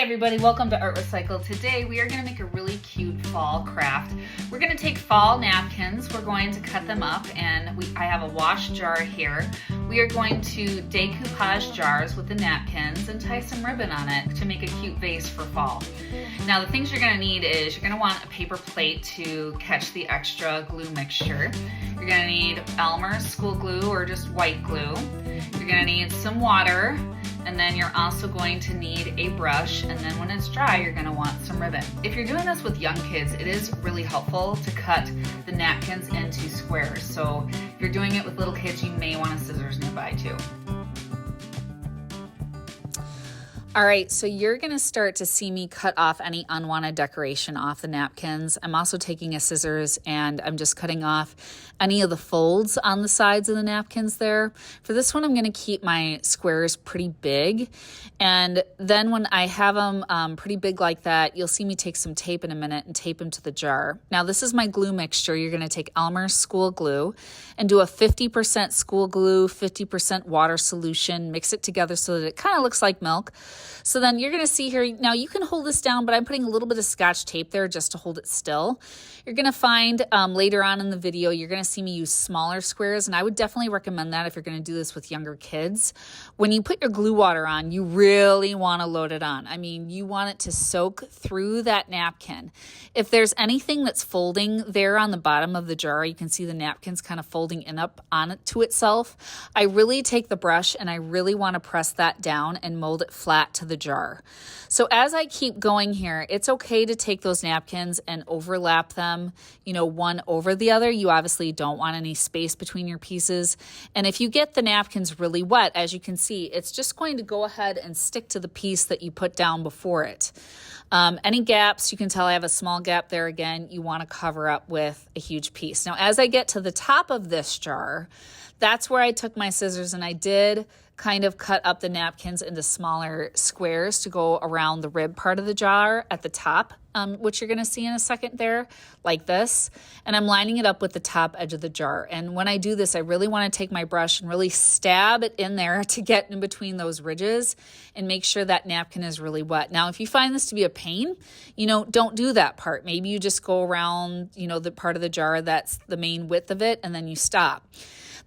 everybody, welcome to Art Recycle. Today we are going to make a really cute fall craft. We're going to take fall napkins, we're going to cut them up, and I have a wash jar here. We are going to decoupage jars with the napkins and tie some ribbon on it to make a cute vase for fall. Now the things you're going to need is you're going to want a paper plate to catch the extra glue mixture. You're going to need Elmer's school glue or just white glue. You're going to need some water. And then you're also going to need a brush, and then when it's dry, you're gonna want some ribbon. If you're doing this with young kids, it is really helpful to cut the napkins into squares. So if you're doing it with little kids, you may want a scissors nearby too. All right, so you're gonna start to see me cut off any unwanted decoration off the napkins. I'm also taking a scissors and I'm just cutting off any of the folds on the sides of the napkins there. For this one, I'm gonna keep my squares pretty big. And then when I have them pretty big like that, you'll see me take some tape in a minute and tape them to the jar. Now this is my glue mixture. You're gonna take Elmer's school glue and do a 50% school glue, 50% water solution, mix it together so that it kind of looks like milk. So then you're gonna see here, now you can hold this down, but I'm putting a little bit of Scotch tape there just to hold it still. You're gonna find later on in the video, you're gonna see me use smaller squares, and I would definitely recommend that if you're gonna do this with younger kids. When you put your glue water on, you really wanna load it on. I mean, you want it to soak through that napkin. If there's anything that's folding there on the bottom of the jar, you can see the napkins kind of folding in up on it to itself. I really take the brush and I really wanna press that down and mold it flat to the jar. So as I keep going here, it's okay to take those napkins and overlap them, one over the other. You obviously don't want any space between your pieces. And if you get the napkins really wet, as you can see, it's just going to go ahead and stick to the piece that you put down before it. Any gaps, you can tell I have a small gap there again, you want to cover up with a huge piece. Now, as I get to the top of this jar, that's where I took my scissors and I did kind of cut up the napkins into smaller squares to go around the rib part of the jar at the top, which you're gonna see in a second there, like this. And I'm lining it up with the top edge of the jar. And when I do this, I really wanna take my brush and really stab it in there to get in between those ridges and make sure that napkin is really wet. Now, if you find this to be a pain, don't do that part. Maybe you just go around, the part of the jar that's the main width of it, and then you stop.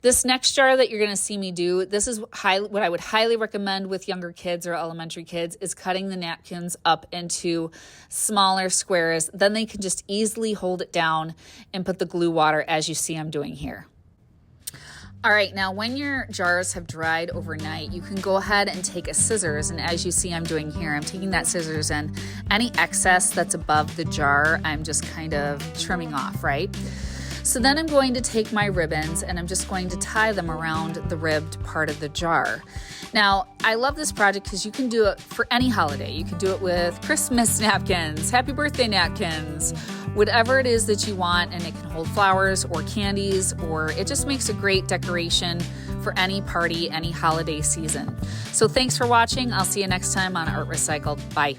This next jar that you're going to see me do, this is what I would highly recommend with younger kids or elementary kids, is cutting the napkins up into smaller squares. Then they can just easily hold it down and put the glue water as you see I'm doing here. All right, now when your jars have dried overnight, you can go ahead and take a scissors, and as you see I'm doing here, I'm taking that scissors and any excess that's above the jar, I'm just kind of trimming off, right? So then I'm going to take my ribbons and I'm just going to tie them around the ribbed part of the jar. Now, I love this project because you can do it for any holiday. You can do it with Christmas napkins, happy birthday napkins, whatever it is that you want, and it can hold flowers or candies, or it just makes a great decoration for any party, any holiday season. So thanks for watching. I'll see you next time on Art Recycled. Bye.